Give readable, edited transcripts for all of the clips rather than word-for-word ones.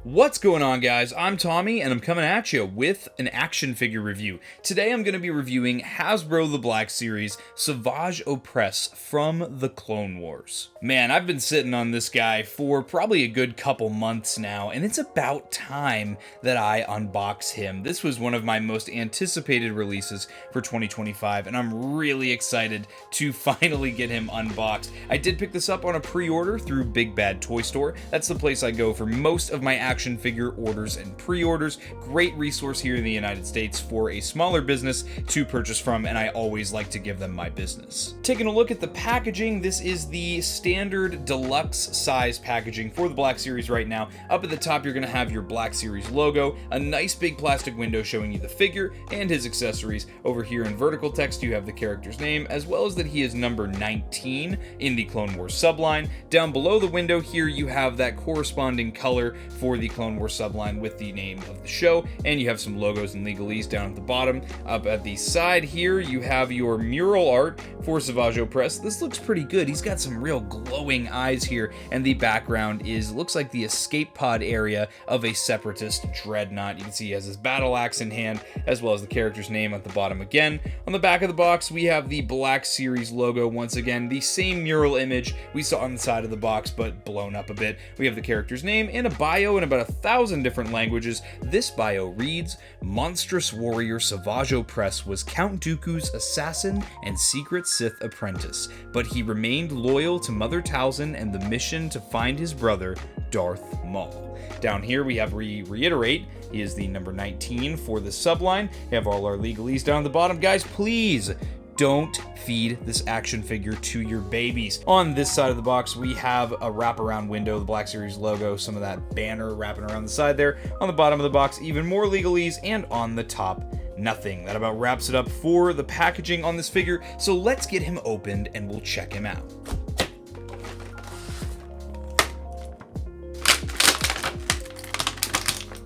What's going on, guys? I'm Tommy, and I'm coming at you with an action figure review. Today I'm going to be reviewing Hasbro The Black Series Savage Opress from the Clone Wars. Man, I've been sitting on this guy for probably a good couple months now, and it's about time that I unbox him. This was one of my most anticipated releases for 2025, and I'm really excited to finally get him unboxed. I did pick this up on a pre-order through Big Bad Toy Store. That's the place I go for most of my action figure orders and pre-orders. Great resource here in the United States for a smaller business to purchase from, and I always like to give them my business. Taking a look at the packaging, this is the standard deluxe size packaging for the Black Series right now. Up at the top, you're going to have your Black Series logo, a nice big plastic window showing you the figure and his accessories. Over here in vertical text, you have the character's name, as well as that he is number 19 in the Clone Wars subline. Down below the window here, you have that corresponding color for the Clone Wars subline with the name of the show, and you have some logos and legalese down at the bottom. Up at the side here, you have your mural art for Savage Opress. This looks pretty good. He's got some real glowing eyes here, and the background looks like the escape pod area of a separatist dreadnought. You can see he has his battle axe in hand, as well as the character's name at the bottom again. On the back of the box, we have the Black Series logo once again, the same mural image we saw on the side of the box, but blown up a bit. We have the character's name and a bio in about 1,000 different languages. This bio reads, "Monstrous warrior Savage Opress was Count Dooku's assassin and secret Sith apprentice, but he remained loyal to Mother Talzin and the mission to find his brother, Darth Maul." Down here we have reiterate, he is the number 19 for the subline. We have all our legalese down at the bottom. Guys, please don't feed this action figure to your babies. On this side of the box, we have a wraparound window, the Black Series logo, some of that banner wrapping around the side there. On the bottom of the box, even more legalese, and on the top, nothing. That about wraps it up for the packaging on this figure, so let's get him opened and we'll check him out.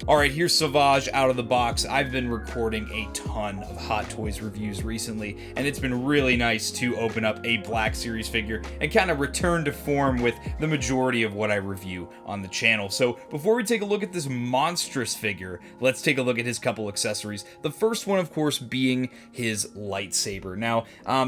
Alright, here's Savage out of the box. I've been recording a ton of Hot Toys reviews recently, and it's been really nice to open up a Black Series figure and kind of return to form with the majority of what I review on the channel. So before we take a look at this monstrous figure, let's take a look at his couple accessories. The first one, of course, being his lightsaber. Now,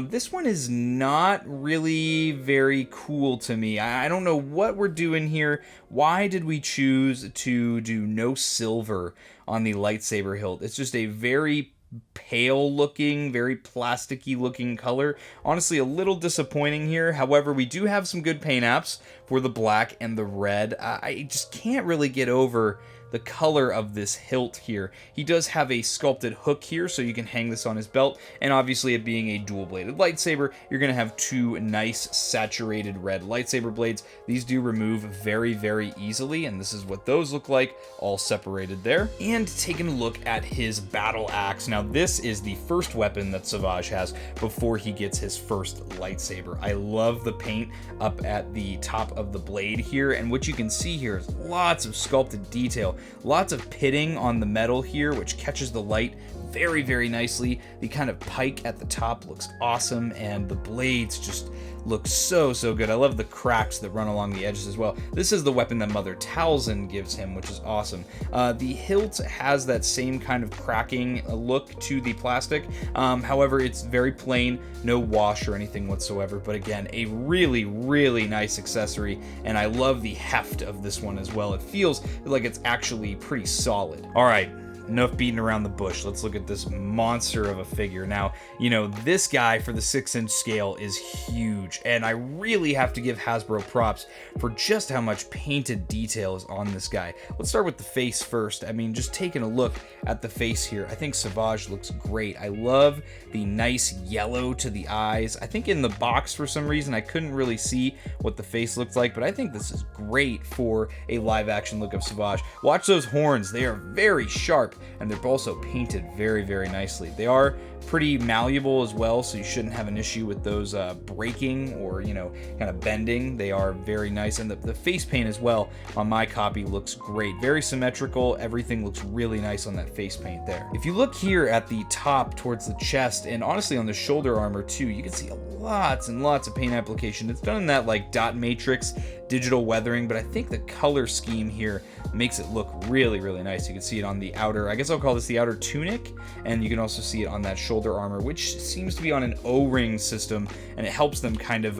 this one is not really very cool to me. I don't know what we're doing here. Why did we choose to do no silver on the lightsaber hilt? It's just a very pale looking, very plasticky looking color. Honestly, a little disappointing here. However, we do have some good paint apps for the black and the red. I just can't really get over the color of this hilt here. He does have a sculpted hook here, so you can hang this on his belt, and obviously it being a dual-bladed lightsaber, you're going to have two nice saturated red lightsaber blades. These do remove very, very easily, and this is what those look like, all separated there. And taking a look at his battle axe. Now, this is the first weapon that Savage has before he gets his first lightsaber. I love the paint up at the top of the blade here, and what you can see here is lots of sculpted detail. Lots of pitting on the metal here, which catches the light very, very nicely. The kind of pike at the top looks awesome, and the blades just look so, so good. I love the cracks that run along the edges as well. This is the weapon that Mother Talzin gives him, which is awesome. The hilt has that same kind of cracking look to the plastic. However, it's very plain, no wash or anything whatsoever. But again, a really, really nice accessory, and I love the heft of this one as well. It feels like it's actually pretty solid. All right. Enough beating around the bush. Let's look at this monster of a figure. Now, you know, this guy for the 6-inch scale is huge, and I really have to give Hasbro props for just how much painted detail is on this guy. Let's start with the face first. I mean, just taking a look at the face here, I think Savage looks great. I love the nice yellow to the eyes. I think in the box, for some reason, I couldn't really see what the face looked like, but I think this is great for a live action look of Savage. Watch those horns. They are very sharp. sharp, and they're also painted very, very nicely. They are pretty malleable as well, so you shouldn't have an issue with those breaking or, you know, kind of bending. They are very nice, and the face paint as well on my copy looks great. Very symmetrical. Everything looks really nice on that face paint there. If you look here at the top towards the chest, and honestly on the shoulder armor too, you can see lots and lots of paint application. It's done in that like dot matrix digital weathering, but I think the color scheme here makes it look really, really nice. You can see it on the outer, I guess I'll call this the outer tunic, and you can also see it on that shoulder armor, which seems to be on an O-ring system, and it helps them kind of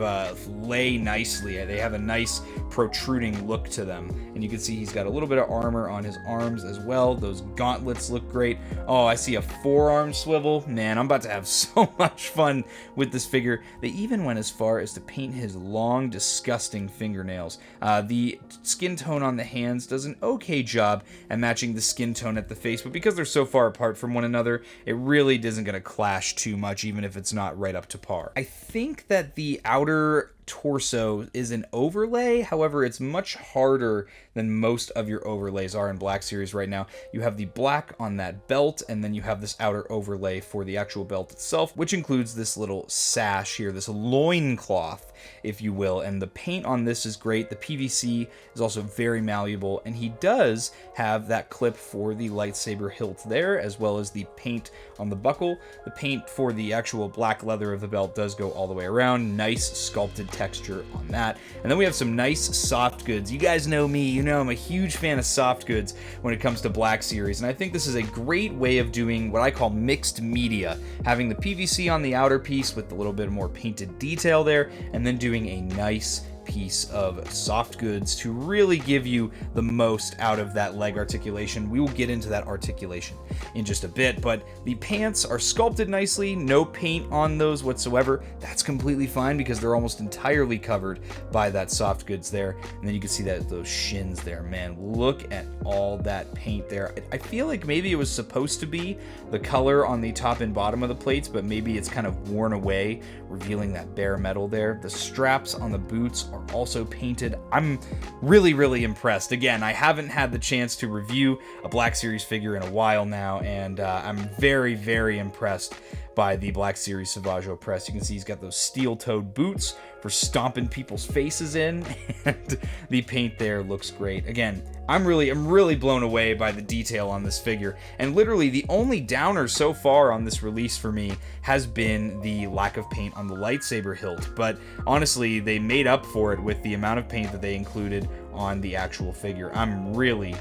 lay nicely. They have a nice protruding look to them, and you can see he's got a little bit of armor on his arms as well. Those gauntlets look great. Oh, I see a forearm swivel. Man, I'm about to have so much fun with this figure. They even went as far as to paint his long, disgusting fingernails. The skin tone on the hands does an okay job at matching the skin tone at the face, but because they're so far apart from one another, it really isn't going to clash too much, even if it's not right up to par. I think that the outer torso is an overlay. However, it's much harder than most of your overlays are in Black Series right now. You have the black on that belt, and then you have this outer overlay for the actual belt itself, which includes this little sash here, this loincloth, if you will, and the paint on this is great. The PVC is also very malleable, and he does have that clip for the lightsaber hilt there, as well as the paint on the buckle. The paint for the actual black leather of the belt does go all the way around. Nice sculpted texture on that. And then we have some nice soft goods. You guys know me, you know I'm a huge fan of soft goods when it comes to Black Series, and I think this is a great way of doing what I call mixed media, having the PVC on the outer piece with a little bit more painted detail there, and then doing a nice piece of soft goods to really give you the most out of that leg articulation. We will get into that articulation in just a bit, but the pants are sculpted nicely, no paint on those whatsoever. That's completely fine because they're almost entirely covered by that soft goods there. And then you can see that those shins there, man, look at all that paint there. I feel like maybe it was supposed to be the color on the top and bottom of the plates, but maybe it's kind of worn away, revealing that bare metal there. The straps on the boots are also painted. I'm really, really impressed. Again, I haven't had the chance to review a Black Series figure in a while now, and I'm very, very impressed by the Black Series Savage Opress. You can see he's got those steel-toed boots for stomping people's faces in, and the paint there looks great. Again, I'm really blown away by the detail on this figure, and literally the only downer so far on this release for me has been the lack of paint on the lightsaber hilt, but honestly, they made up for it with the amount of paint that they included on the actual figure. I'm really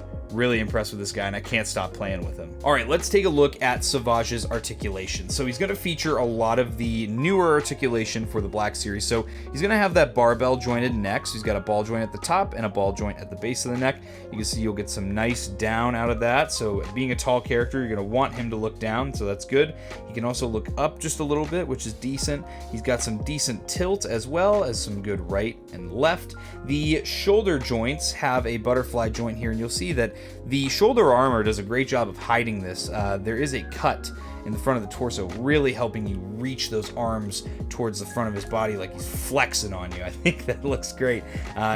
impressed with this guy, and I can't stop playing with him. All right, let's take a look at Savage's articulation. So he's going to feature a lot of the newer articulation for the Black Series. So he's going to have that barbell jointed neck. So he's got a ball joint at the top and a ball joint at the base of the neck. You can see you'll get some nice down out of that. So being a tall character, you're going to want him to look down, so that's good. He can also look up just a little bit, which is decent. He's got some decent tilt as well as some good right and left. The shoulder joints have a butterfly joint here, and you'll see that the shoulder armor does a great job of hiding this. There is a cut in the front of the torso, really helping you reach those arms towards the front of his body like he's flexing on you. I think that looks great.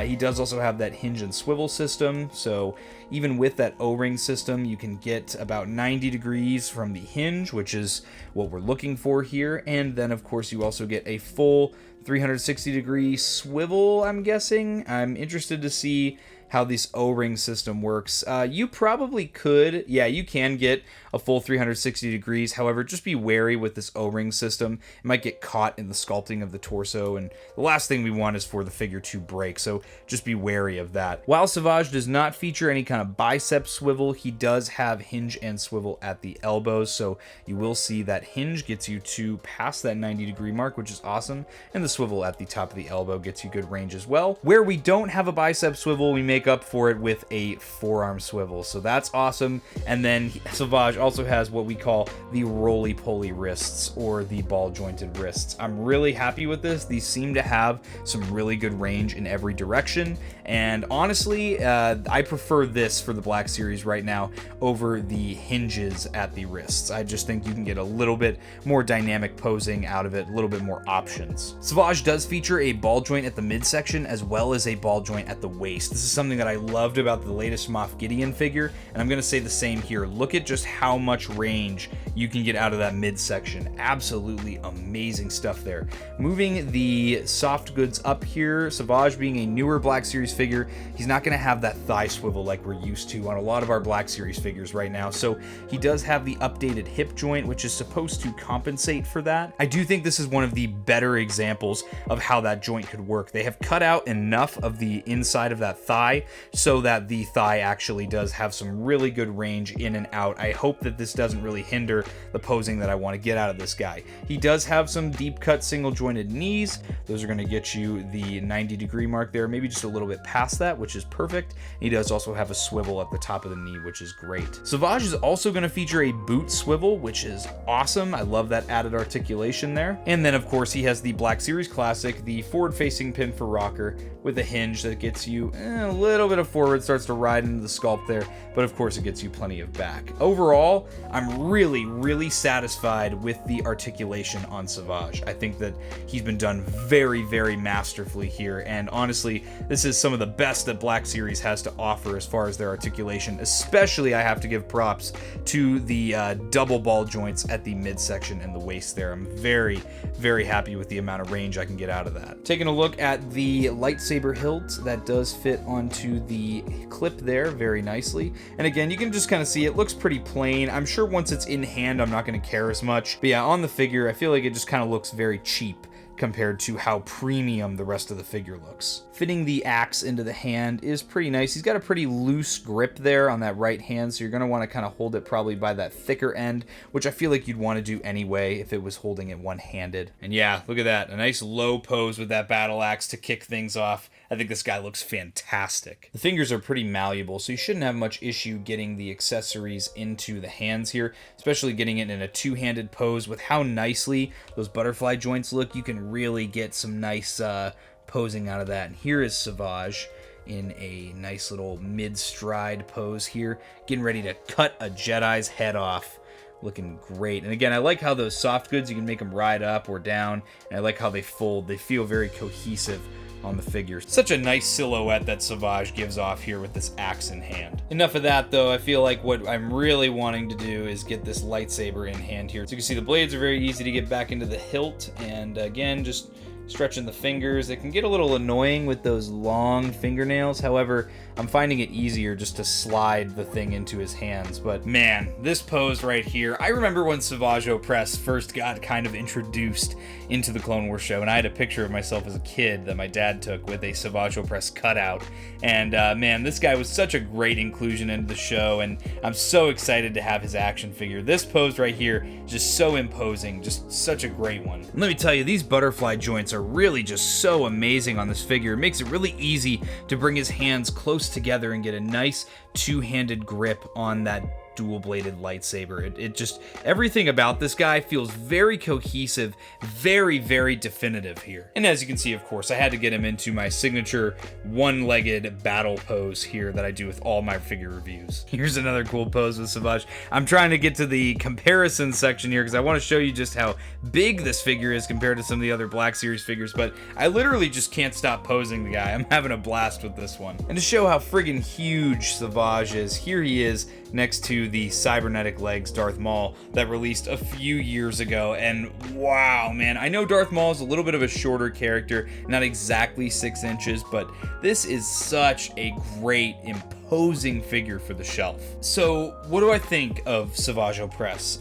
He does also have that hinge and swivel system, so even with that O-ring system, you can get about 90 degrees from the hinge, which is what we're looking for here. And then, of course, you also get a full 360-degree swivel, I'm guessing. I'm interested to see how this O-ring system works. You probably could, yeah, you can get a full 360 degrees. However, just be wary with this O-ring system. It might get caught in the sculpting of the torso, and the last thing we want is for the figure to break, so just be wary of that. While Savage does not feature any kind of bicep swivel, he does have hinge and swivel at the elbows, so you will see that hinge gets you to past that 90-degree mark, which is awesome, and the swivel at the top of the elbow gets you good range as well. Where we don't have a bicep swivel, we make up for it with a forearm swivel, so that's awesome. And then Savage also has what we call the roly-poly wrists, or the ball-jointed wrists. I'm really happy with this. These seem to have some really good range in every direction, and honestly, I prefer this for the Black Series right now over the hinges at the wrists. I just think you can get a little bit more dynamic posing out of it, a little bit more options. Savage does feature a ball joint at the midsection as well as a ball joint at the waist. This is something something that I loved about the latest Moff Gideon figure, and I'm going to say the same here. Look at just how much range you can get out of that midsection. Absolutely amazing stuff there. Moving the soft goods up here, Savage being a newer Black Series figure, he's not going to have that thigh swivel like we're used to on a lot of our Black Series figures right now. So he does have the updated hip joint, which is supposed to compensate for that. I do think this is one of the better examples of how that joint could work. They have cut out enough of the inside of that thigh so that the thigh actually does have some really good range in and out. I hope that this doesn't really hinder the posing that I want to get out of this guy. He does have some deep cut single jointed knees. Those are going to get you the 90-degree mark there, maybe just a little bit past that, which is perfect. He does also have a swivel at the top of the knee, which is great. Savage is also going to feature a boot swivel, which is awesome. I love that added articulation there. And then of course he has the Black Series Classic, the forward facing pin for rocker with a hinge that gets you a little bit of forward, starts to ride into the sculpt there, but of course it gets you plenty of back. Overall, I'm really satisfied with the articulation on Savage. I think that he's been done very masterfully here, and honestly, this is some of the best that Black Series has to offer as far as their articulation. Especially, I have to give props to the double ball joints at the midsection and the waist there. I'm very happy with the amount of range I can get out of that. Taking a look at the lightsaber hilt, that does fit onto the clip there very nicely. And again, you can just kind of see it looks pretty plain. I'm sure once it's in hand, I'm not going to care as much. But yeah, on the figure, I feel like it just kind of looks very cheap compared to how premium the rest of the figure looks. Fitting the axe into the hand is pretty nice. He's got a pretty loose grip there on that right hand, so you're going to want to kind of hold it probably by that thicker end, which I feel like you'd want to do anyway if it was holding it one-handed. And yeah, look at that. A nice low pose with that battle axe to kick things off. I think this guy looks fantastic. The fingers are pretty malleable, so you shouldn't have much issue getting the accessories into the hands here, especially getting it in a two-handed pose. With how nicely those butterfly joints look, you can really get some nice posing out of that. And here is Savage in a nice little mid-stride pose here, getting ready to cut a Jedi's head off. Looking great. And again, I like how those soft goods, you can make them ride up or down, and I like how they fold. They feel very cohesive on the figure. Such a nice silhouette that Savage gives off here with this axe in hand. Enough of that though. I feel like what I'm really wanting to do is get this lightsaber in hand here. So you can see the blades are very easy to get back into the hilt, and again, just stretching the fingers. It can get a little annoying with those long fingernails. However, I'm finding it easier just to slide the thing into his hands. But man, this pose right here, I remember when Savage Opress first got kind of introduced into the Clone Wars show, and I had a picture of myself as a kid that my dad took with a Savage Opress cutout. And man, this guy was such a great inclusion into the show, and I'm so excited to have his action figure. This pose right here, just so imposing, just such a great one. And let me tell you, these butterfly joints are really just so amazing on this figure. It makes it really easy to bring his hands close together and get a nice two-handed grip on that dual-bladed lightsaber. It just, everything about this guy feels very cohesive, very definitive here. And as you can see, of course, I had to get him into my signature one-legged battle pose here that I do with all my figure reviews. Here's another cool pose with Savage. I'm trying to get to the comparison section here because I want to show you just how big this figure is compared to some of the other Black Series figures, but I literally just can't stop posing the guy. I'm having a blast with this one. And to show how friggin' huge Savage is, here he is next to the cybernetic legs Darth Maul that released a few years ago. And wow, man, I know Darth Maul is a little bit of a shorter character, not exactly 6 inches, but this is such a great, imposing figure for the shelf. So what do I think of Savage Opress?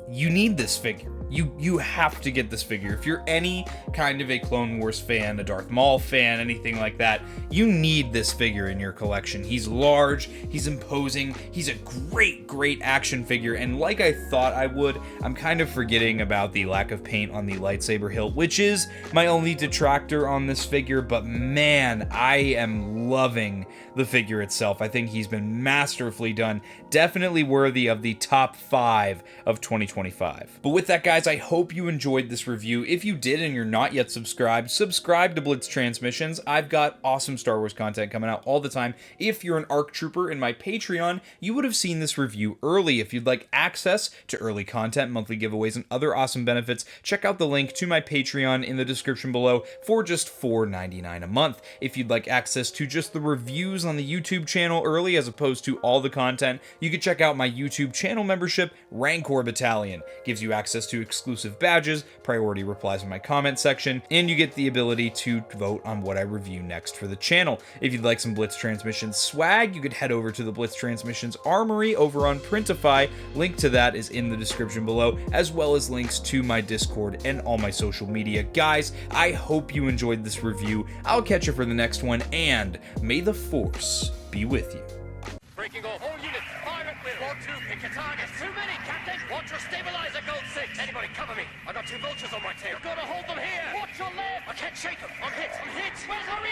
You need this figure. You have to get this figure. If you're any kind of a Clone Wars fan, a Darth Maul fan, anything like that, you need this figure in your collection. He's large, he's imposing, he's a great action figure, and like I thought I would, I'm kind of forgetting about the lack of paint on the lightsaber hilt, which is my only detractor on this figure, but man, I am loving the figure itself. I think he's been masterfully done, definitely worthy of the top 5 of 2025. But with that, guys, guys, I hope you enjoyed this review. If you did and you're not yet subscribed, subscribe to Blitz Transmissions. I've got awesome Star Wars content coming out all the time. If you're an ARC Trooper in my Patreon, you would have seen this review early. If you'd like access to early content, monthly giveaways, and other awesome benefits, check out the link to my Patreon in the description below for just $4.99 a month. If you'd like access to just the reviews on the YouTube channel early as opposed to all the content, you can check out my YouTube channel membership, Rancor Battalion. Gives you access to exclusive badges, priority replies in my comment section, and you get the ability to vote on what I review next for the channel. If you'd like some Blitz Transmissions swag, you could head over to the Blitz Transmissions Armory over on Printify. Link to that is in the description below, as well as links to my Discord and all my social media. Guys, I hope you enjoyed this review. I'll catch you for the next one, and may the Force be with you. Breaking off all units. Fire at will. 1-2, pick your targets. Too many, Captain. Watch your stabilizer, Gold 6. Anybody cover me. I got 2 vultures on my tail. Gotta hold them here. Watch your left. I can't shake them. I'm hit. I'm hit. Where's our